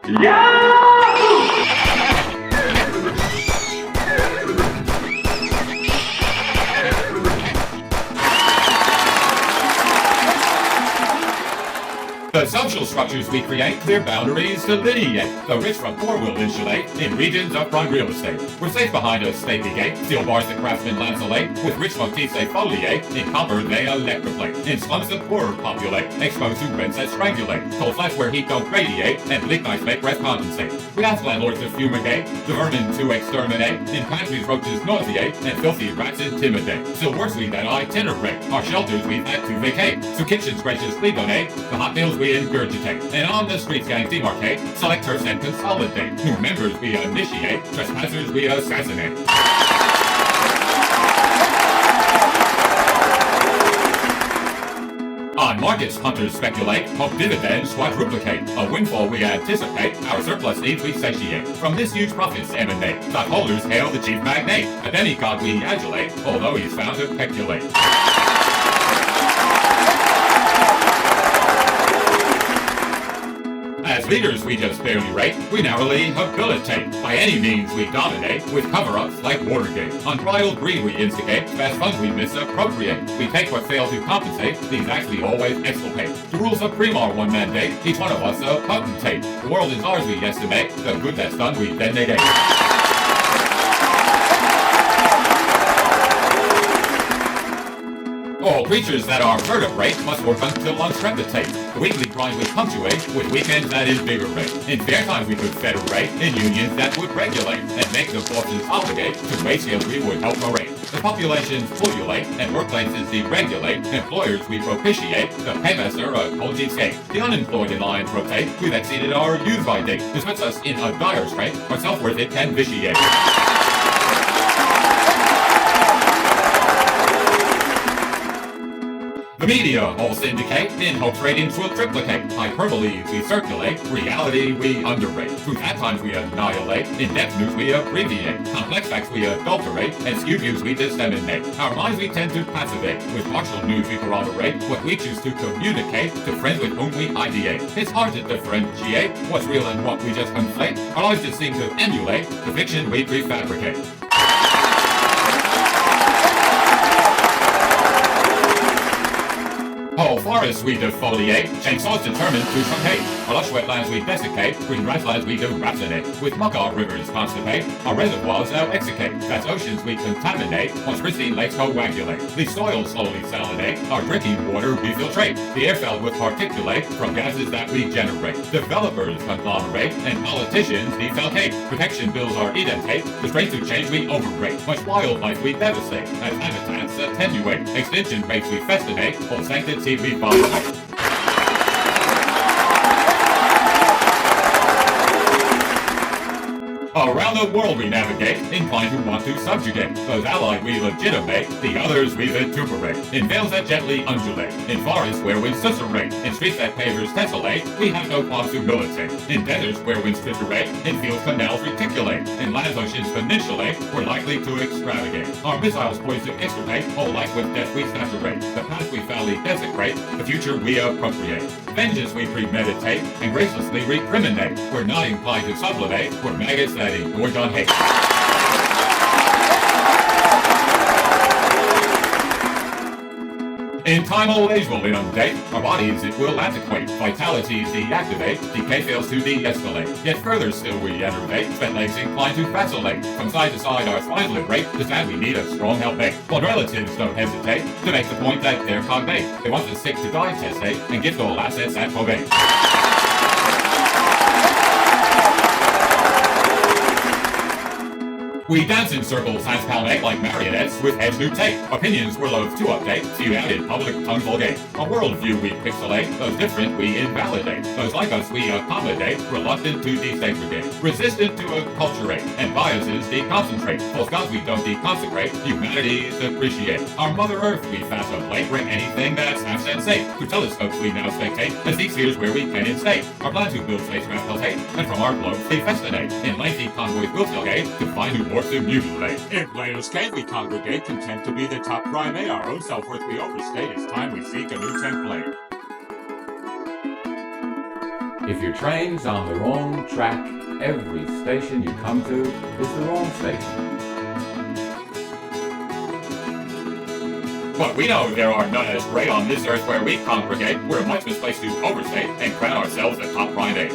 The social structures we create, their boundaries delineate. The rich from poor will insulate in regions of prime real estate. We're safe behind a stately gate, steel bars the craftsmen lanceolate. With rich motifs they foliate, in copper they electroplate. In slums the poor populate, exposed to rents that strangulate. Cold flats where heat don't radiate, and bleak nights make rest condensate. We ask landlords to fumigate, the vermin to exterminate. In pantries roaches nauseate, and filthy rats intimidate. Still worse we that itinerate, our shelters we've had to vacate. So kitchens graciously donate, the hot meals we ingurgitate, and on the streets gangs demarcate, select turfs and consolidate. New members we initiate, trespassers we assassinate. On markets hunters speculate, hope dividends quadruplicate. A windfall we anticipate, our surplus needs we satiate. From this huge profits emanate, stockholders hail the chief magnate. A demigod we adulate, although he's found to peculate. As leaders we just barely rate, we narrowly habilitate. By any means we dominate, with cover-ups like Watergate. Unbridled greed we instigate, fast funds we misappropriate. We take what fails to compensate, these acts we always exculpate. The rules supreme are one mandate, each one of us a potentate. The world is ours we estimate, the good that's done we then negate. All creatures that are vertebrate must work until lungs crepitate. The weekly grind we punctuate with weekends that invigorate. In fair times we could federate in unions that would regulate and make the bosses obligate to wage scales we would help narrate. The populations pullulate and workplaces deregulate. Employers we propitiate, the paymaster a cold cheapskate. The unemployed in lines rotate, we've exceeded our use-by date. This puts us in a dire strait, our self-worth it can vitiate. The media all syndicate, in hopes ratings will triplicate. Hyperbole we circulate, reality we underrate. Truth at times we annihilate, in-depth news we abbreviate. Complex facts we adulterate, and skewed views we disseminate. Our minds we tend to passivate, with partial news we corroborate. What we choose to communicate to friends with whom we ideate. It's hard to differentiate what's real and what we just conflate. Our lives just seem to emulate the fiction we prefabricate. Whole forests we defoliate, chainsaws determined to truncate. Our lush wetlands we desiccate, green grasslands we deracinate. With muck our rivers constipate, our reservoirs now execate. Vast oceans we contaminate, once pristine lakes coagulate. These soils slowly salinate, our drinking water we filtrate. The air filled with particulate from gases that we generate. Developers conglomerate, and politicians defalcate. Protection bills are edentate, restraints to change we overrate. Much wildlife we devastate, as habitats attenuate. Extinction rates we festinate, whole sanctity we violate. Around the world we navigate, inclined to want to subjugate. Those allied we legitimate, the others we vituperate. In vales that gently undulate, in forests where winds susurrate, in streets that pavers tessellate, we have no qualms to militate. In deserts where winds triturate, in fields canals reticulate, in lands oceans peninsulate, we're likely to extravagate. Our missiles poised to extirpate, whole life with death we saturate. The past we foully desecrate, the future we appropriate. Vengeance we premeditate, and gracelessly recriminate. We're not inclined to sublimate, we're maggots that engorge on hate. In time old age will inundate, our bodies it will antiquate, vitalities deactivate, decay fails to de-escalate. Yet further still we enervate, spent legs inclined to vacillate. From side to side our spines liberate, to stand we need a strong helpmate. While relatives don't hesitate to make the point that they're cognate. They want the sick to die testate, and gift all assets at probate. We dance in circles, hands palmate like marionettes with heads new tape. Opinions we're loath to update, spewed out in public tongues vulgate. Our worldview we pixelate, those different we invalidate. Those like us we accommodate, reluctant to desegregate. Resistant to acculturate, and biases deconcentrate. False gods we don't deconsecrate, humanities appreciate. Our Mother Earth we fast plate, bring anything that's half sensate. Through telescopes we now spectate, as these spheres where we can instate. Our plan to build spacecraft filtrate, and from our globes they festinate. In lengthy convoys we'll tailgate, to find new to mutilate. In Plato's cave we congregate, content to be the top primate. Our own self-worth we overstate, it's time we seek a new template. If your train's on the wrong track, every station you come to is the wrong station. But we know there are none as great on this earth where we congregate. We're much misplaced to overstate and crown ourselves a top primate.